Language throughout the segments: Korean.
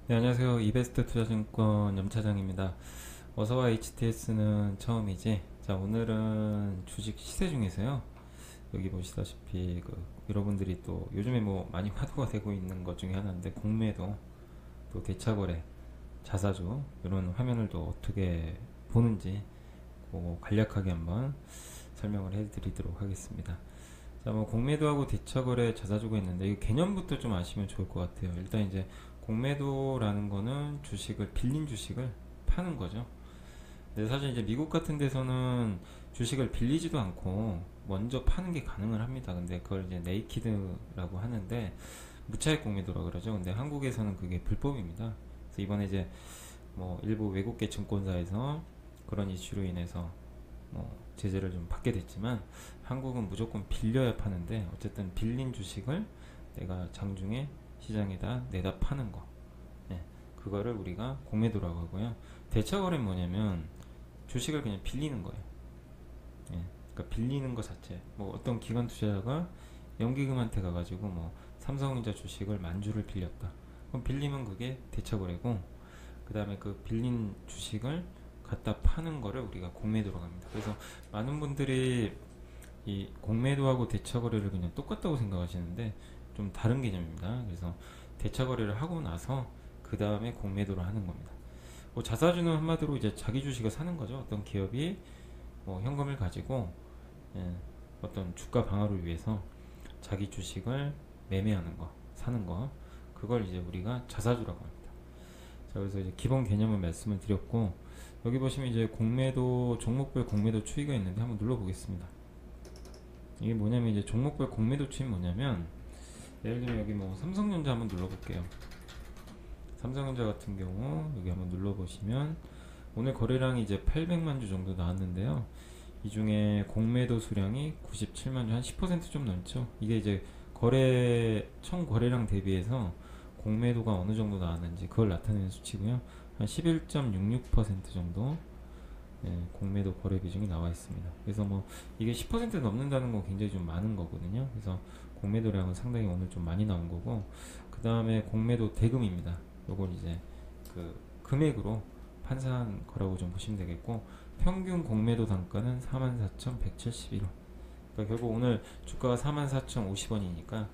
네, 안녕하세요. 이베스트 투자증권 염차장입니다. 어서와 HTS는 처음이지. 자, 오늘은 주식 시세 중에서요. 여기 보시다시피 여러분들이 또 요즘에 뭐 많이 화두가 되고 있는 것 중에 하나인데 공매도 또 대차거래 자사주 이런 화면을 또 어떻게 보는지 간략하게 한번 설명을 해드리도록 하겠습니다. 자, 뭐 공매도하고 대차거래 자사주가 있는데 이 개념부터 좀 아시면 좋을 것 같아요. 일단 이제 공매도라는 거는 주식을 빌린 주식을 파는 거죠. 근데 사실 이제 미국 같은 데서는 주식을 빌리지도 않고 먼저 파는 게 가능을 합니다. 근데 그걸 이제 네이키드라고 하는데 무차익 공매도라 그러죠. 근데 한국에서는 그게 불법입니다. 그래서 이번에 이제 뭐 일부 외국계 증권사에서 그런 이슈로 인해서 뭐 제재를 좀 받게 됐지만 한국은 무조건 빌려야 파는데 어쨌든 빌린 주식을 내가 장중에 시장에다 내다 파는 거, 예, 그거를 우리가 공매도라고 하고요. 대차거래는 뭐냐면 주식을 그냥 빌리는 거예요. 예, 그러니까 빌리는 거 자체. 뭐 어떤 기관 투자자가 연기금한테 가가지고 뭐 삼성전자 주식을 만주를 빌렸다. 그럼 빌리면 그게 대차거래고, 그 다음에 그 빌린 주식을 갖다 파는 거를 우리가 공매도라고 합니다. 그래서 많은 분들이 이 공매도하고 대차거래를 그냥 똑같다고 생각하시는데 좀 다른 개념입니다. 그래서 대차거래를 하고 나서 그 다음에 공매도를 하는 겁니다. 뭐 자사주는 한마디로 이제 자기 주식을 사는 거죠. 어떤 기업이 뭐 현금을 가지고, 예, 어떤 주가 방어를 위해서 자기 주식을 매매하는 거, 사는 거, 그걸 이제 우리가 자사주라고 합니다. 자, 그래서 이제 기본 개념을 말씀을 드렸고, 여기 보시면 이제 공매도, 종목별 공매도 추이가 있는데 한번 눌러보겠습니다. 이게 뭐냐면 이제 종목별 공매도 추이 뭐냐면, 예를 들면 여기 뭐 삼성전자 한번 눌러볼게요. 삼성전자 같은 경우 여기 한번 눌러보시면 오늘 거래량이 이제 800만 주 정도 나왔는데요. 이 중에 공매도 수량이 97만 주, 한 10%좀 넘죠. 이게 이제 총 거래량 대비해서 공매도가 어느 정도 나왔는지 그걸 나타내는 수치고요. 한 11.66% 정도, 예, 공매도 거래 비중이 나와 있습니다. 그래서 뭐 이게 10% 넘는다는 건 굉장히 좀 많은 거거든요. 그래서 공매도량은 상당히 오늘 좀 많이 나온 거고, 그 다음에 공매도 대금입니다. 요걸 이제 그 금액으로 환산한 거라고 좀 보시면 되겠고, 평균 공매도 단가는 44,171원. 그러니까 결국 오늘 주가가 44,050원이니까,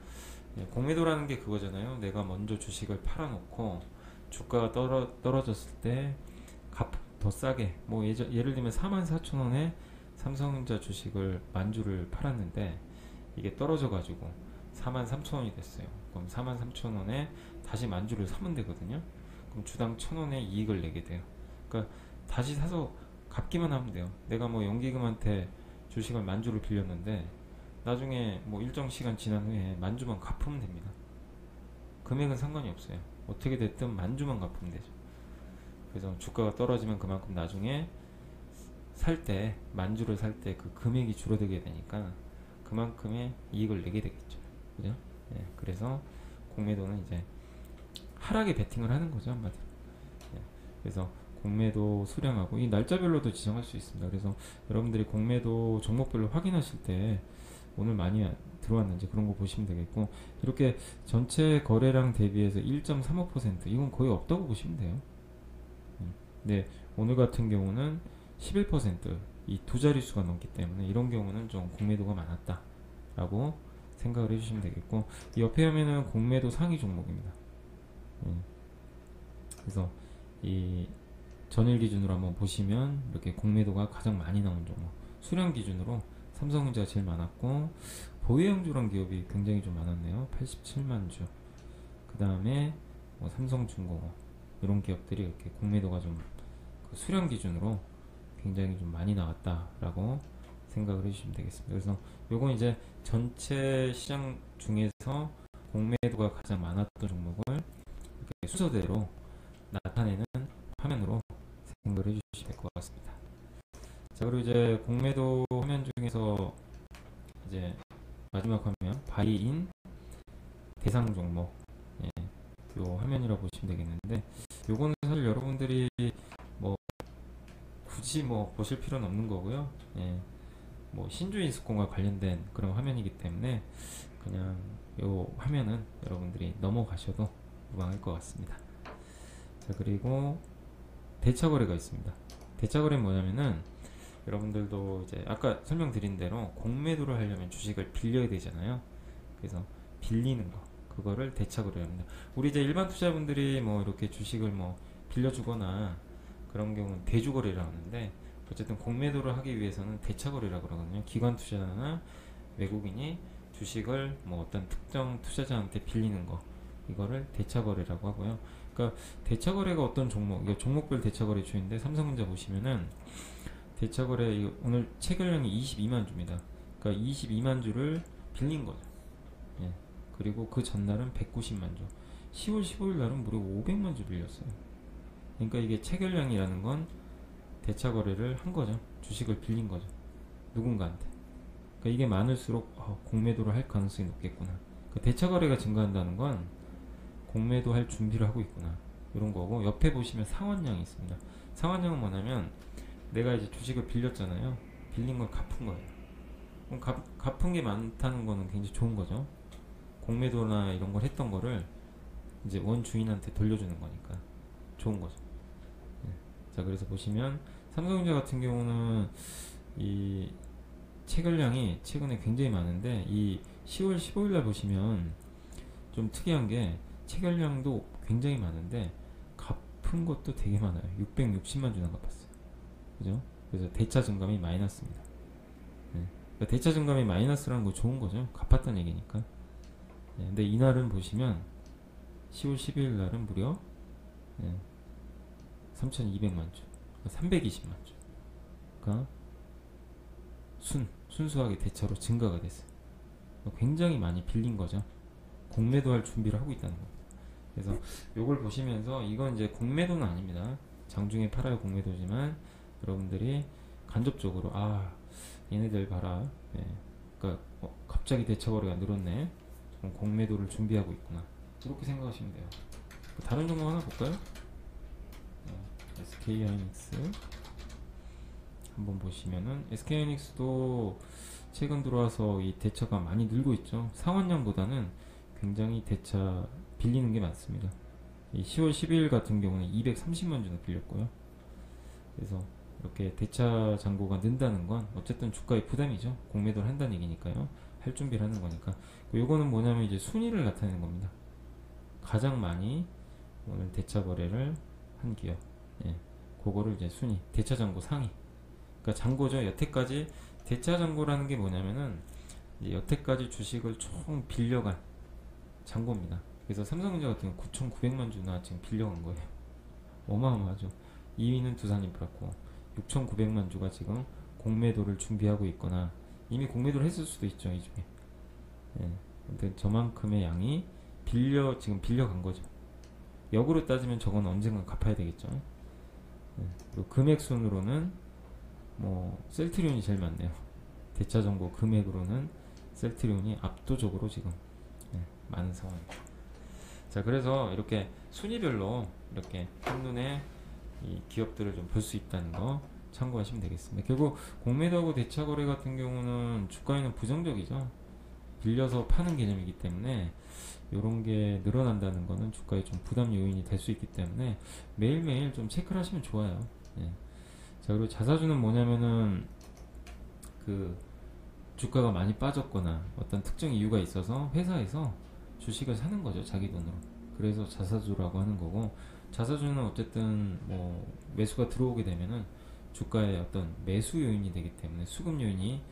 공매도라는 게 그거잖아요. 내가 먼저 주식을 팔아놓고 주가가 떨어졌을 때 더 싸게, 뭐 예를 들면 44,000원에 삼성전자 주식을 만주를 팔았는데 이게 떨어져가지고 43,000원이 됐어요. 그럼 43,000원에 다시 만주를 사면 되거든요. 그럼 주당 1,000원의 이익을 내게 돼요. 그러니까 다시 사서 갚기만 하면 돼요. 내가 뭐 연기금한테 주식을 만주를 빌렸는데 나중에 뭐 일정 시간 지난 후에 만주만 갚으면 됩니다. 금액은 상관이 없어요. 어떻게 됐든 만주만 갚으면 되죠. 그래서 주가가 떨어지면 그만큼 나중에 만주를 살 때 그 금액이 줄어들게 되니까 그만큼의 이익을 내게 되겠죠. 그죠? 예, 그래서 공매도는 이제 하락에 베팅을 하는 거죠, 한마디로. 예, 그래서 공매도 수량하고 이 날짜별로도 지정할 수 있습니다. 그래서 여러분들이 공매도 종목별로 확인하실 때 오늘 많이 들어왔는지 그런 거 보시면 되겠고, 이렇게 전체 거래량 대비해서 1.35%, 이건 거의 없다고 보시면 돼요. 네, 오늘 같은 경우는 11%, 이 두 자릿수가 넘기 때문에 이런 경우는 좀 공매도가 많았다라고 생각을 해주시면 되겠고, 이 옆에 화면은 공매도 상위 종목입니다. 그래서 이 전일 기준으로 한번 보시면 이렇게 공매도가 가장 많이 나온 종목, 수량 기준으로 삼성전자가 제일 많았고 보혜영주란 기업이 굉장히 좀 많았네요. 87만 주. 그 다음에 뭐 삼성중공업, 이런 기업들이 이렇게 공매도가 좀 그 수량 기준으로 굉장히 좀 많이 나왔다라고 생각을 해주시면 되겠습니다. 그래서 요건 이제 전체 시장 중에서 공매도가 가장 많았던 종목을 이렇게 순서대로 나타내는 화면으로 생각을 해주시면 될 것 같습니다. 자, 그리고 이제 공매도 화면 중에서 이제 마지막 화면 바이인 대상 종목, 예, 요 화면이라고 보시면 되겠는데, 요거는 사실 여러분들이 뭐 굳이 뭐 보실 필요는 없는 거고요. 예, 뭐 신주인수권과 관련된 그런 화면이기 때문에 그냥 요 화면은 여러분들이 넘어가셔도 무방할 것 같습니다. 자, 그리고 대차 거래가 있습니다. 대차 거래는 뭐냐면은 여러분들도 이제 아까 설명드린 대로 공매도를 하려면 주식을 빌려야 되잖아요. 그래서 빌리는 거, 그거를 대차 거래합니다. 우리 이제 일반 투자분들이 뭐 이렇게 주식을 뭐 빌려주거나 그런 경우는 대주 거래라고 하는데, 어쨌든 공매도를 하기 위해서는 대차 거래라고 그러거든요. 기관 투자나 외국인이 주식을 뭐 어떤 특정 투자자한테 빌리는 거, 이거를 대차 거래라고 하고요. 그러니까 대차 거래가 어떤 종목, 이거 종목별 대차 거래 주인데, 삼성전자 보시면은 대차 거래 오늘 체결량이 22만 주입니다. 그러니까 22만 주를 빌린 거죠. 예. 그리고 그 전날은 190만 주. 10월 15일 날은 무려 500만 주 빌렸어요. 그러니까 이게 체결량이라는 건 대차 거래를 한 거죠. 주식을 빌린 거죠. 누군가한테. 그러니까 이게 많을수록 공매도를 할 가능성이 높겠구나. 그 대차 거래가 증가한다는 건 공매도 할 준비를 하고 있구나, 이런 거고. 옆에 보시면 상환량이 있습니다. 상환량은 뭐냐면 내가 이제 주식을 빌렸잖아요. 빌린 걸 갚은 거예요. 그럼 갚은 게 많다는 거는 굉장히 좋은 거죠. 공매도나 이런 걸 했던 거를 이제 원 주인한테 돌려주는 거니까 좋은 거죠. 네. 자, 그래서 보시면 삼성전자 같은 경우는 이 체결량이 최근에 굉장히 많은데, 이 10월 15일 날 보시면 좀 특이한 게 체결량도 굉장히 많은데 갚은 것도 되게 많아요. 660만 주나 갚았어요. 그죠? 그래서 대차 증감이 마이너스입니다. 네. 그러니까 대차 증감이 마이너스라는 거 좋은 거죠. 갚았다는 얘기니까. 네. 근데 이날은 보시면 10월 12일 날은 무려 3,200만 주, 320만 주. 그러니까 순수하게 대차로 증가가 됐어요. 굉장히 많이 빌린 거죠. 공매도 할 준비를 하고 있다는 겁니다. 그래서 요걸 보시면서, 이건 이제 공매도는 아닙니다. 장중에 팔아야 공매도지만 여러분들이 간접적으로 얘네들 봐라, 그러니까 갑자기 대차 거래가 늘었네, 공매도를 준비하고 있구나, 이렇게 생각하시면 돼요. 다른 종목 하나 볼까요? SK하이닉스 한번 보시면은, SK하이닉스도 최근 들어와서 이 대차가 많이 늘고 있죠. 상환량보다는 굉장히 대차 빌리는 게 많습니다. 이 10월 12일 같은 경우는 230만 주나 빌렸고요. 그래서 이렇게 대차 잔고가 는다는 건 어쨌든 주가의 부담이죠. 공매도를 한다는 얘기니까요. 할 준비를 하는 거니까. 요거는 뭐냐면 이제 순위를 나타내는 겁니다. 가장 많이 오늘 대차 거래를 한 기업, 그거를 이제 순위, 대차 잔고 상위. 그러니까 잔고죠. 여태까지 대차 잔고라는 게 뭐냐면은 여태까지 주식을 총 빌려간 잔고입니다. 그래서 삼성전자 같은 경우 9,900만 주나 지금 빌려간 거예요. 어마어마하죠. 2위는 두산인프라고 6,900만 주가 지금 공매도를 준비하고 있거나 이미 공매도를 했을 수도 있죠, 이 중에. 근데 저만큼의 양이 지금 빌려간 거죠. 역으로 따지면 저건 언젠가 갚아야 되겠죠. 그리고 금액 순으로는 셀트리온이 제일 많네요. 대차 잔고 금액으로는 셀트리온이 압도적으로 지금 많은 상황입니다. 자, 그래서 이렇게 순위별로 이렇게 한눈에 이 기업들을 좀 볼 수 있다는 거 참고하시면 되겠습니다. 결국 공매도하고 대차 거래 같은 경우는 주가에는 부정적이죠. 빌려서 파는 개념이기 때문에 이런 게 늘어난다는 거는 주가에 좀 부담 요인이 될 수 있기 때문에 매일매일 좀 체크를 하시면 좋아요. 자, 그리고 자사주는 뭐냐면은 그 주가가 많이 빠졌거나 어떤 특정 이유가 있어서 회사에서 주식을 사는 거죠, 자기 돈으로. 그래서 자사주라고 하는 거고, 자사주는 어쨌든 매수가 들어오게 되면은 주가의 어떤 매수 요인이 되기 때문에, 수급 요인이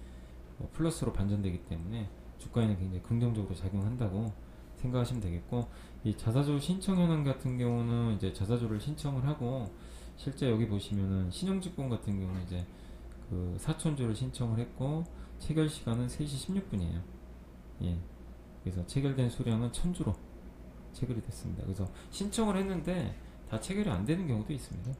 플러스로 반전되기 때문에 주가에는 굉장히 긍정적으로 작용한다고 생각하시면 되겠고, 이 자사주 신청 현황 같은 경우는 이제 자사주를 신청을 하고, 실제 여기 보시면은 신용직권 같은 경우는 이제 그 4,000주를 신청을 했고 체결 시간은 3시 16분이에요. 그래서 체결된 수량은 1,000주로 체결이 됐습니다. 그래서 신청을 했는데 다 체결이 안 되는 경우도 있습니다.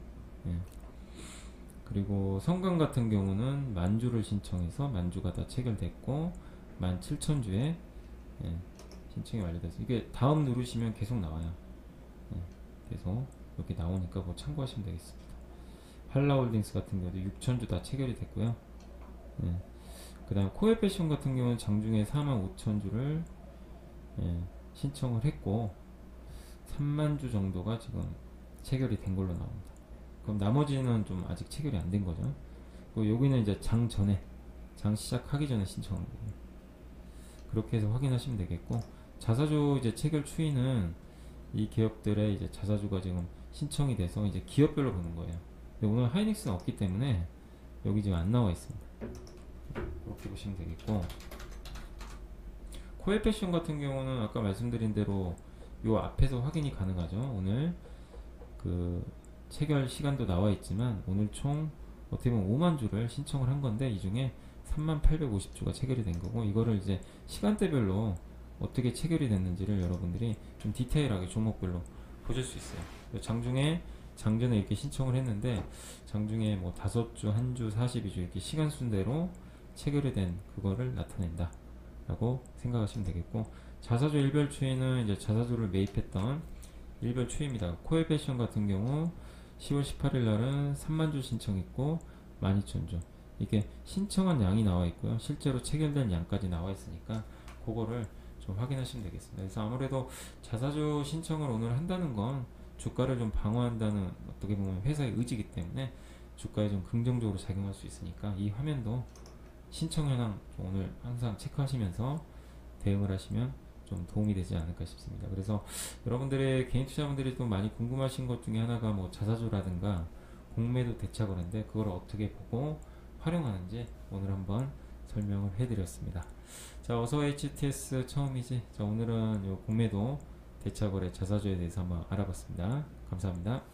그리고 성강 같은 경우는 10,000주를 신청해서 10,000주가 다 체결됐고 17,000주에 신청이 완료돼서, 이게 다음 누르시면 계속 나와요. 계속 이렇게 나오니까 참고하시면 되겠습니다. 한라홀딩스 같은 경우도 6,000주 다 체결이 됐고요. 그 다음 코에패션 같은 경우는 장중에 45,000주를 신청을 했고 30,000주 정도가 지금 체결이 된 걸로 나옵니다. 그럼 나머지는 좀 아직 체결이 안 된 거죠. 그리고 여기는 이제 장 전에, 장 시작하기 전에 신청한 거예요. 그렇게 해서 확인하시면 되겠고, 자사주 이제 체결 추이는 이 기업들의 이제 자사주가 지금 신청이 돼서 이제 기업별로 보는 거예요. 근데 오늘 하이닉스는 없기 때문에 여기 지금 안 나와 있습니다. 이렇게 보시면 되겠고, 코엘패션 같은 경우는 아까 말씀드린 대로 요 앞에서 확인이 가능하죠. 오늘 그 체결 시간도 나와 있지만 오늘 총 어떻게 보면 5만 주를 신청을 한 건데 이 중에 3850주가 체결이 된 거고, 이거를 이제 시간대별로 어떻게 체결이 됐는지를 여러분들이 좀 디테일하게 종목별로 보실 수 있어요. 장중에 장전에 이렇게 신청을 했는데 장중에 뭐 5주, 1주, 42주 이렇게 시간 순대로 체결이 된 그거를 나타낸다 라고 생각하시면 되겠고, 자사주 일별 추이는 이제 자사주를 매입했던 일별 추이입니다. 코엘패션 같은 경우 10월 18일 날은 3만주 신청했고 12,000주 이게 신청한 양이 나와 있고요, 실제로 체결된 양까지 나와 있으니까 그거를 좀 확인하시면 되겠습니다. 그래서 아무래도 자사주 신청을 오늘 한다는 건 주가를 좀 방어한다는 어떻게 보면 회사의 의지이기 때문에 주가에 좀 긍정적으로 작용할 수 있으니까 이 화면도 신청 현황 오늘 항상 체크하시면서 대응을 하시면 좀 도움이 되지 않을까 싶습니다. 그래서 여러분들의 개인 투자분들이 또 많이 궁금하신 것 중에 하나가 뭐 자사주라든가 공매도 대차거래인데 그걸 어떻게 보고 활용하는지 오늘 한번 설명을 해드렸습니다. 자, 어서 HTS 처음이지? 자, 오늘은 요 공매도 대차거래 자사주에 대해서 한번 알아봤습니다. 감사합니다.